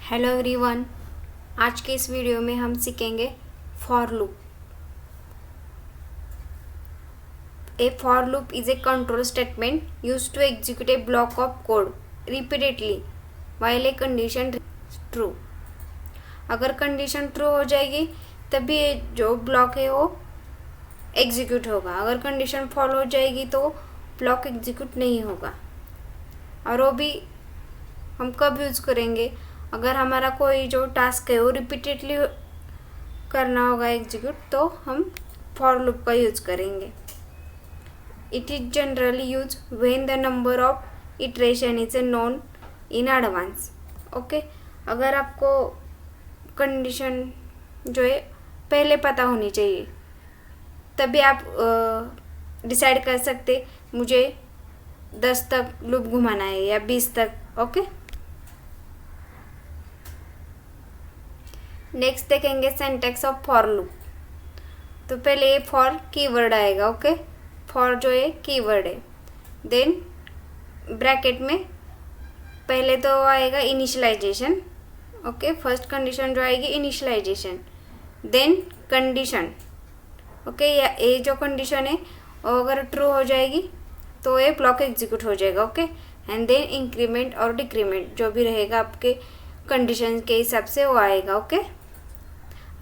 Hello everyone. आज के इस वीडियो में हम सीखेंगे for loop. A for loop is a control statement used to execute a block of code repeatedly while a condition true. अगर condition true हो जाएगी तभी ये जो ब्लॉक है वो एग्जीक्यूट होगा। अगर कंडीशन फॉल हो जाएगी तो ब्लॉक एग्जीक्यूट नहीं होगा। और वो भी हम कब यूज़ करेंगे? अगर हमारा कोई जो टास्क है वो रिपीटेडली करना होगा एग्जीक्यूट, तो हम फॉर लूप का यूज़ करेंगे। It is generally use when the number of iteration is known in advance. Okay, अगर आपको कंडीशन जो है पहले पता होनी चाहिए तभी आप डिसाइड कर सकते मुझे 10 तक लूप घुमाना है या 20 तक। ओके, नेक्स्ट देखेंगे सिंटैक्स ऑफ फॉर लूप। तो पहले ये फॉर कीवर्ड आएगा। ओके, फॉर जो है कीवर्ड है। देन ब्रैकेट में पहले तो आएगा इनिशियलाइजेशन। ओके, फर्स्ट कंडीशन जो आएगी इनिशियलाइजेशन, देन कंडीशन। ओके, ये जो कंडीशन है वो अगर ट्रू हो जाएगी तो ये ब्लॉक एग्जीक्यूट हो जाएगा। ओके, एंड देन इंक्रीमेंट और डिक्रीमेंट जो भी रहेगा आपके कंडीशन के हिसाब से वो आएगा। ओके,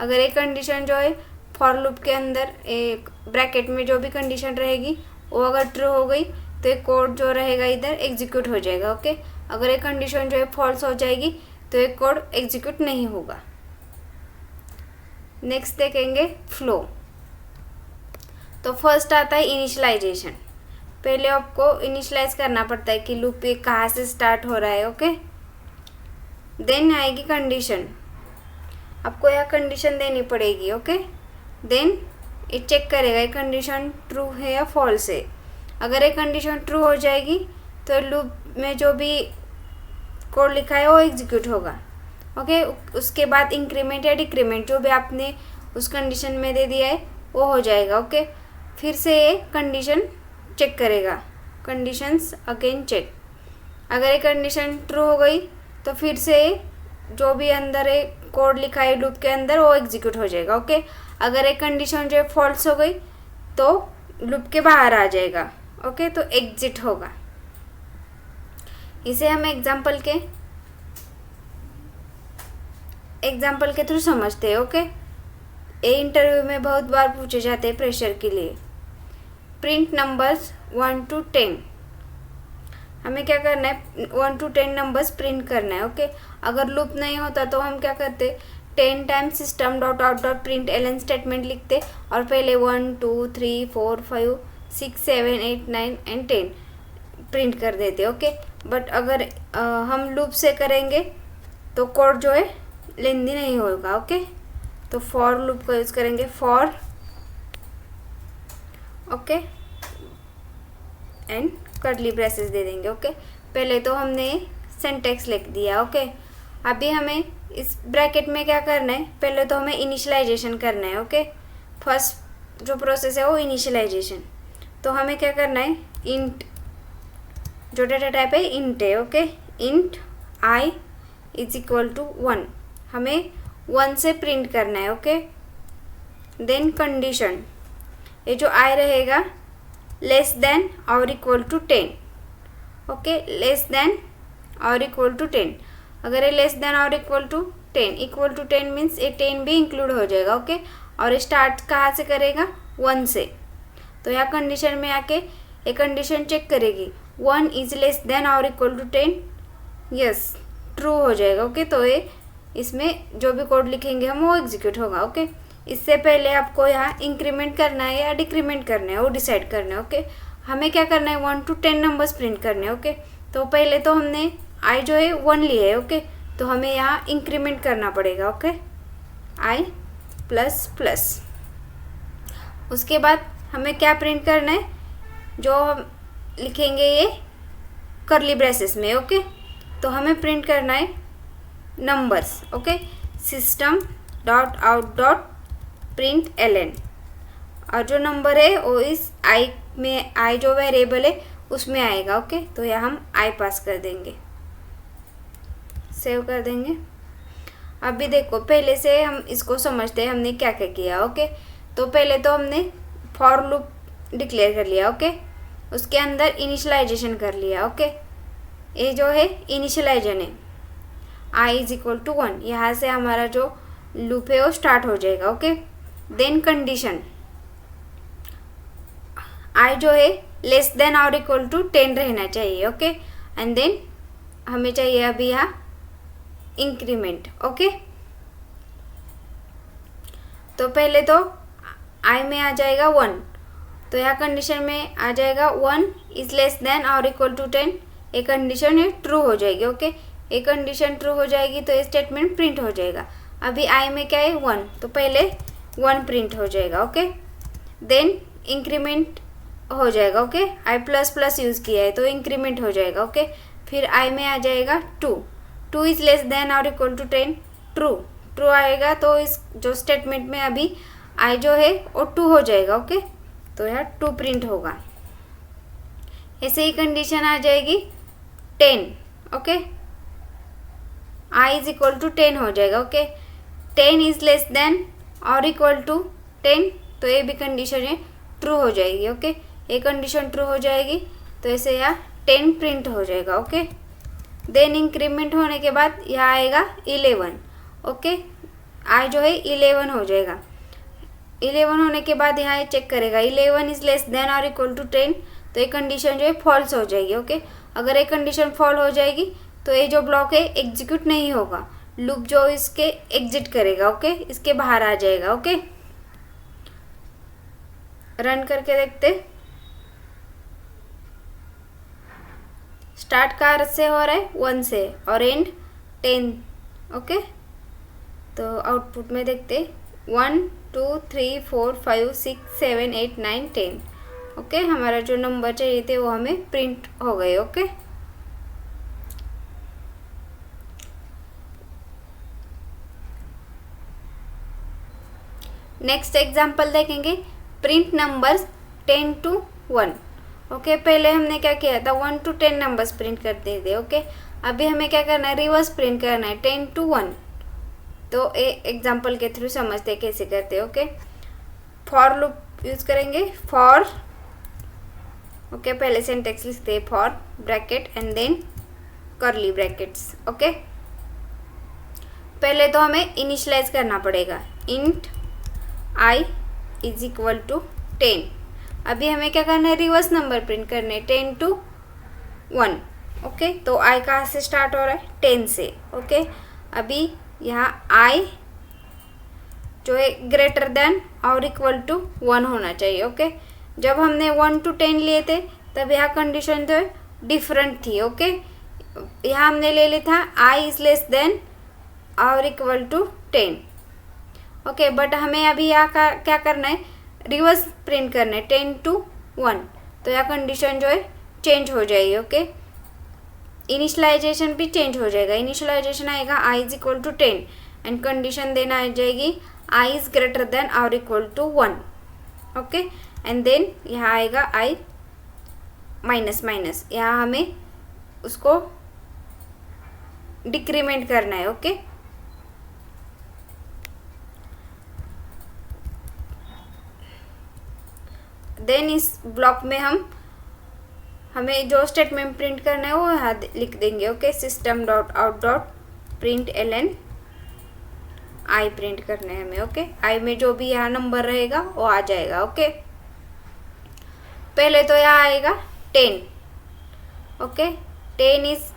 अगर एक कंडीशन जो है फॉर लूप के अंदर एक ब्रैकेट में जो भी कंडीशन रहेगी वो अगर ट्रू हो गई तो एक कोड जो रहेगा इधर एग्जीक्यूट हो जाएगा। ओके, अगर एक कंडीशन जो है फॉल्स हो जाएगी तो एक कोड एग्जीक्यूट नहीं होगा। नेक्स्ट देखेंगे फ्लो। तो फर्स्ट आता है इनिशियलाइजेशन। पहले आपको इनिशियलाइज करना पड़ता है कि लूप ये कहाँ से स्टार्ट हो रहा है। ओके, देन आएगी कंडीशन। आपको यह कंडीशन देनी पड़ेगी। ओके, देन ये चेक करेगा ये कंडीशन ट्रू है या फॉल्स है। अगर ये कंडीशन ट्रू हो जाएगी तो लूप में जो भी कोड लिखा है वो एग्जीक्यूट होगा। ओके, उसके बाद इंक्रीमेंट या डिक्रीमेंट जो भी आपने उस कंडीशन में दे दिया है वो हो जाएगा। ओके, फिर से ये कंडीशन चेक करेगा, कंडीशंस अगेन चेक। अगर ये कंडीशन ट्रू हो गई तो फिर से जो भी अंदर है कोड लिखा है लूप के अंदर वो एग्जीक्यूट हो जाएगा। ओके, अगर एक कंडीशन जो है फॉल्स हो गई तो लूप के बाहर आ जाएगा। ओके, तो एग्जिट होगा। इसे हम एग्जाम्पल के थ्रू समझते हैं। ओके, ये इंटरव्यू में बहुत बार पूछे जाते हैं प्रेशर के लिए। Print numbers 1 to 10। हमें क्या करना है? 1 to 10 नंबर्स प्रिंट करना है। ओके, अगर लूप नहीं होता तो हम क्या करते? 10 times system dot out dot println statement लिखते और पहले 1 2 3 4 5 6 7 8 9 एंड 10 प्रिंट कर देते। ओके, बट अगर हम लूप से करेंगे तो कोड जो है लेंदी नहीं होगा। ओके, तो फॉर लूप का यूज़ करेंगे। For okay and curly braces दे देंगे। ओके, पहले तो हमने सिंटैक्स लिख दिया। ओके, अभी हमें इस ब्रैकेट में क्या करना है? पहले तो हमें इनिशियलाइजेशन करना है। ओके, फर्स्ट जो प्रोसेस है वो इनिशियलाइजेशन। तो हमें क्या करना है? इंट जो डेटा टाइप है इंट है। Okay, int I is equal to 1। हमें 1 से प्रिंट करना है। ओके, देन कंडीशन, ये जो आई रहेगा लेस देन और equal to 10। Okay, less than और इक्वल टू 10। अगर ये लेस देन और इक्वल टू 10 मीन्स ये 10 भी इंक्लूड हो जाएगा। ओके, और स्टार्ट कहाँ से करेगा? 1 से। तो यहाँ कंडीशन में आके ये कंडीशन चेक करेगी 1 इज लेस देन और इक्वल टू 10। यस, ट्रू हो जाएगा। ओके, तो ये इसमें जो भी कोड लिखेंगे हम वो एग्जीक्यूट होगा। ओके, इससे पहले आपको यहाँ इंक्रीमेंट करना है या डिक्रीमेंट करना है वो डिसाइड करना है। ओके, हमें क्या करना है? 1 to 10 नंबर्स प्रिंट करने हैं। ओके, तो पहले तो हमने आई जो है 1 लिया है। ओके, तो हमें यहाँ इंक्रीमेंट करना पड़ेगा। ओके, आई प्लस प्लस। उसके बाद हमें क्या प्रिंट करना है? जो हम लिखेंगे ये कर्ली ब्रेसेस में। ओके, तो हमें प्रिंट करना है numbers. Okay, system dot out dot println, और जो नंबर है वो इस आई में, आई जो वेरिएबल है उसमें आएगा। ओके, तो यहाँ हम आई पास कर देंगे, सेव कर देंगे। अभी देखो पहले से हम इसको समझते हैं हमने क्या क्या किया। ओके, तो पहले तो हमने फॉर लूप डिक्लेयर कर लिया। ओके, उसके अंदर इनिशियलाइजेशन कर लिया। ओके, ये जो है इनिशियलाइजेशन है, आई इज इक्वल टू 1, यहाँ से हमारा जो लूप है वो स्टार्ट हो जाएगा। ओके, देन कंडीशन आई जो है लेस देन और इक्वल टू 10 रहना चाहिए। ओके, एंड देन हमें चाहिए अभी यहाँ इंक्रीमेंट। ओके, तो पहले तो आई में आ जाएगा 1, तो यहाँ कंडीशन में आ जाएगा 1 इज लेस देन और इक्वल टू 10, एक कंडीशन है ट्रू हो जाएगी। ओके, एक कंडीशन ट्रू हो जाएगी तो ये स्टेटमेंट प्रिंट हो जाएगा। अभी आई में क्या है 1, तो पहले 1 प्रिंट हो जाएगा। ओके, देन इंक्रीमेंट हो जाएगा। ओके, आई प्लस प्लस यूज़ किया है तो इंक्रीमेंट हो जाएगा। ओके, फिर आई में आ जाएगा 2 इज लेस देन और इक्वल टू 10, ट्रू आएगा तो इस जो स्टेटमेंट में अभी आई जो है वो 2 हो जाएगा। ओके, तो यहाँ 2 प्रिंट होगा। ऐसे ही कंडीशन आ जाएगी 10। Okay, I is equal to 10 हो जाएगा। ओके, 10 इज लेस देन और इक्वल टू 10, तो ये भी कंडीशन है ट्रू हो जाएगी। ओके, ये कंडीशन ट्रू हो जाएगी तो ऐसे यहाँ 10 प्रिंट हो जाएगा। ओके, देन इंक्रीमेंट होने के बाद यहाँ आएगा 11। ओके, आई जो है 11 हो जाएगा। 11 होने के बाद यहाँ चेक करेगा 11 इज लेस देन और इक्वल टू 10, तो ये कंडीशन जो है फॉल्स हो जाएगी। ओके, अगर ये कंडीशन फॉल हो जाएगी तो ये जो ब्लॉक है एग्जीक्यूट नहीं होगा, लूप जो इसके एग्जिट करेगा। ओके, इसके बाहर आ जाएगा। ओके, रन करके देखते। स्टार्ट कहाँ से हो रहा है 1 से और एंड 10। ओके, तो आउटपुट में देखते 1 2 3 4 5 6 7 8 9 10। ओके, हमारा जो नंबर चाहिए थे वो हमें प्रिंट हो गए। ओके, नेक्स्ट एग्जाम्पल देखेंगे, प्रिंट नंबर्स 10 to 1। ओके, पहले हमने क्या किया था 1 to 10 नंबर्स प्रिंट करते थे। ओके, अभी हमें क्या करना है रिवर्स प्रिंट करना है 10 to 1। तो एग्जाम्पल के थ्रू समझते हैं कैसे करते हैं। ओके, फॉर लूप यूज करेंगे फॉर। ओके, पहले सिंटेक्स लिखते हैं for bracket and then curly brackets. Okay, पहले तो हमें इनिशियलाइज करना पड़ेगा, int I is equal to 10। अभी हमें क्या करना है रिवर्स नंबर प्रिंट करने 10 to 1। ओके, तो आई कहाँ से स्टार्ट हो रहा है 10 से। ओके, अभी यहाँ आई जो है ग्रेटर देन और इक्वल टू 1 होना चाहिए। ओके, जब हमने 1 to 10 लिए थे तब यहाँ कंडीशन जो है डिफरेंट थी। ओके, यहाँ हमने ले लिया था आई इज लेस देन और इक्वल टू 10। ओके, बट हमें अभी यहाँ क्या करना है रिवर्स प्रिंट करना है 10 to 1, तो यह कंडीशन जो है चेंज हो जाएगी। ओके, इनिशियलाइजेशन भी चेंज हो जाएगा। इनिशियलाइजेशन आएगा i is equal to 10 and condition देना आ जाएगी आई इज ग्रेटर देन और equal to 1। Okay, and then यहाँ आएगा आई माइनस माइनस, यहाँ हमें उसको डिक्रीमेंट करना है। ओके, देन इस ब्लॉक में हमें जो स्टेटमेंट प्रिंट करना है वो यहाँ लिख देंगे। Okay, system dot out dot println I print करना है हमें। ओके, आई में जो भी यहाँ नंबर रहेगा वो आ जाएगा। ओके, पहले तो यहाँ आएगा 10। ओके, 10 इज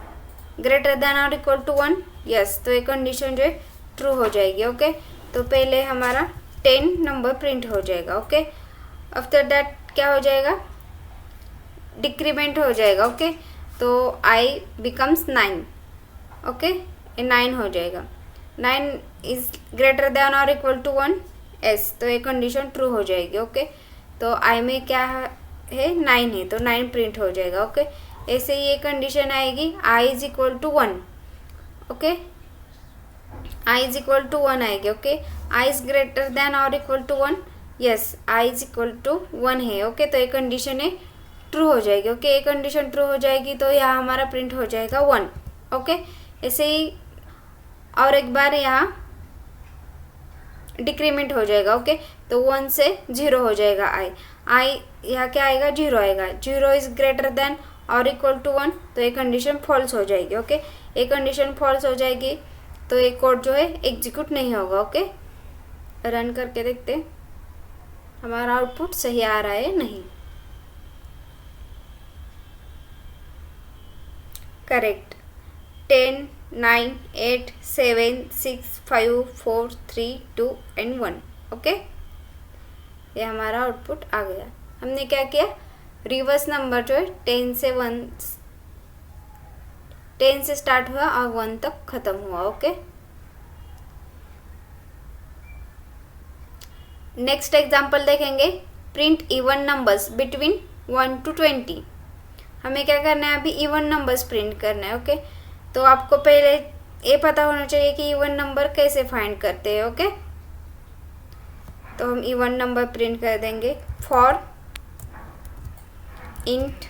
ग्रेटर देन और इक्वल टू 1, यस, तो ये कंडीशन जो है ट्रू हो जाएगी। ओके, तो पहले हमारा 10 नंबर प्रिंट हो जाएगा। ओके, आफ्टर दैट क्या हो जाएगा डिक्रीमेंट हो जाएगा। ओके, तो आई बिकम्स 9। ओके, ये 9 हो जाएगा। 9 इज ग्रेटर देन और इक्वल टू 1, एस, तो ये कंडीशन ट्रू हो जाएगी। ओके, तो आई में क्या है 9 है तो 9 प्रिंट हो जाएगा। ओके, ऐसे ही ये कंडीशन आएगी i is equal to 1। Okay, I is equal to 1 आएगी। Okay, I is greater than और equal to 1, yes, i is equal to 1 है। ओके, तो ये कंडीशन है ट्रू हो जाएगी। ओके, ये कंडीशन ट्रू हो जाएगी तो यहाँ हमारा प्रिंट हो जाएगा 1। ओके, ऐसे ही और एक बार यहाँ डिक्रीमेंट हो जाएगा। ओके, तो 1 से 0 हो जाएगा आई यहाँ क्या आएगा, 0 आएगा। 0 इज ग्रेटर देन और इक्वल टू 1, तो ये कंडीशन फॉल्स हो जाएगी। ओके, ये कंडीशन फॉल्स हो जाएगी तो ये कोड जो है एग्जीक्यूट नहीं होगा। ओके, रन करके देखते हमारा आउटपुट सही आ रहा है नहीं। करेक्ट। 10 9 8 7 6 5 4 3 2 एंड 1। ओके, ये हमारा आउटपुट आ गया। हमने क्या किया, रिवर्स नंबर जो है 10 से स्टार्ट हुआ और 1 तक खत्म हुआ। ओके, नेक्स्ट एग्जांपल देखेंगे, print even numbers between 1 to 20। हमें क्या करना है, अभी इवन नंबर्स प्रिंट करना है। ओके, तो आपको पहले ये पता होना चाहिए कि इवन नंबर कैसे फाइंड करते हैं। ओके, तो हम इवन नंबर प्रिंट कर देंगे for int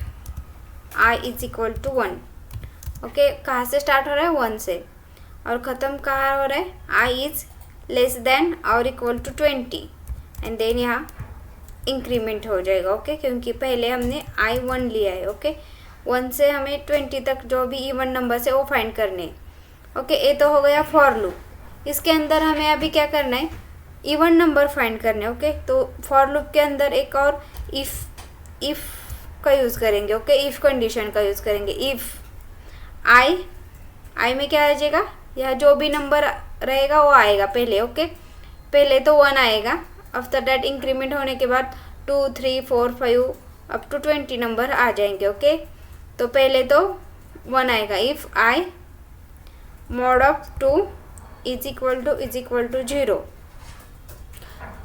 I is equal to 1। Okay, कहाँ से स्टार्ट हो रहा है, 1 से, और ख़त्म कहाँ हो रहा है, आई इज लेस देन और इक्वल टू 20 एंड देन यहाँ इंक्रीमेंट हो जाएगा। ओके, क्योंकि पहले हमने आई 1 लिया है। ओके, 1 से हमें 20 तक जो भी इवन नंबर है वो फाइंड करने। ओके, ये तो हो गया फॉर लूप। इसके अंदर हमें अभी क्या करना है, इवन नंबर फाइंड करने। ओके, तो फॉर लूप के अंदर एक और इफ़ का यूज़ करेंगे। ओके, इफ़ कंडीशन का यूज़ करेंगे। इफ़ आई में क्या आ जाएगा, यह जो भी नंबर रहेगा वो आएगा पहले। ओके, पहले तो 1 आएगा, आफ्टर दैट इंक्रीमेंट होने के बाद 2 3 4 5 अप टू 20 नंबर आ जाएंगे। ओके, तो पहले तो 1 आएगा। If I mod of 2 is equal to 0।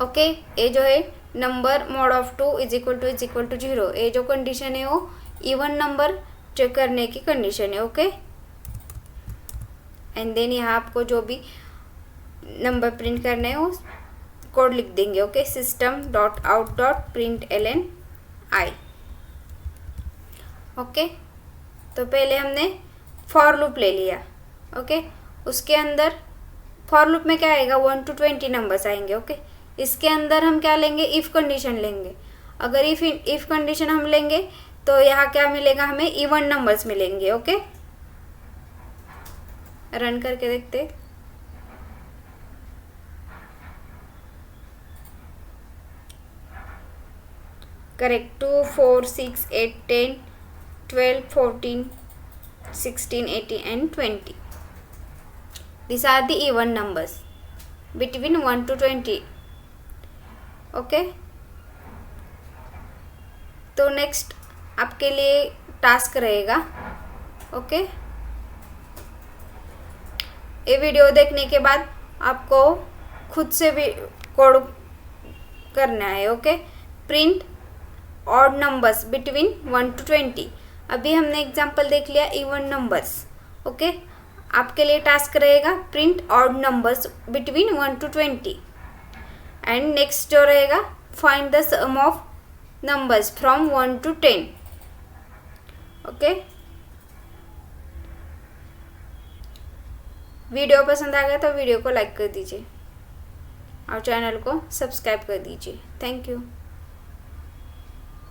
Okay, ये जो है number mod of 2 is equal to 0, ये जो कंडीशन है वो इवन नंबर चेक करने की कंडीशन है। ओके, एंड देन यहाँ आपको जो भी नंबर प्रिंट करना है वो कोड लिख देंगे। Okay, system dot out dot print ln आई। ओके, तो पहले हमने फॉर लूप ले लिया। ओके, उसके अंदर फॉर लूप में क्या आएगा, 1 to 20 नंबर्स आएंगे। ओके, इसके अंदर हम क्या लेंगे, इफ़ कंडीशन लेंगे। अगर इफ़ कंडीशन हम लेंगे तो यहाँ क्या मिलेगा, हमें इवन नंबर्स मिलेंगे। ओके, रन करके देखते। Correct. 2 4 6 8 10 12 14 16 18 and 20, these are the even numbers between 1 to 20। Okay, तो नेक्स्ट आपके लिए टास्क रहेगा। ओके, ये वीडियो देखने के बाद आपको खुद से भी कोड करना है। Okay, print odd numbers between 1 to 20। अभी हमने एग्जांपल देख लिया इवन नंबर्स। ओके, आपके लिए टास्क रहेगा print odd numbers between 1 to 20 and next जो रहेगा find the sum of numbers from 1 to 10। Okay, video पसंद आ गया तो वीडियो को लाइक कर दीजिए और चैनल को सब्सक्राइब कर दीजिए। Thank you.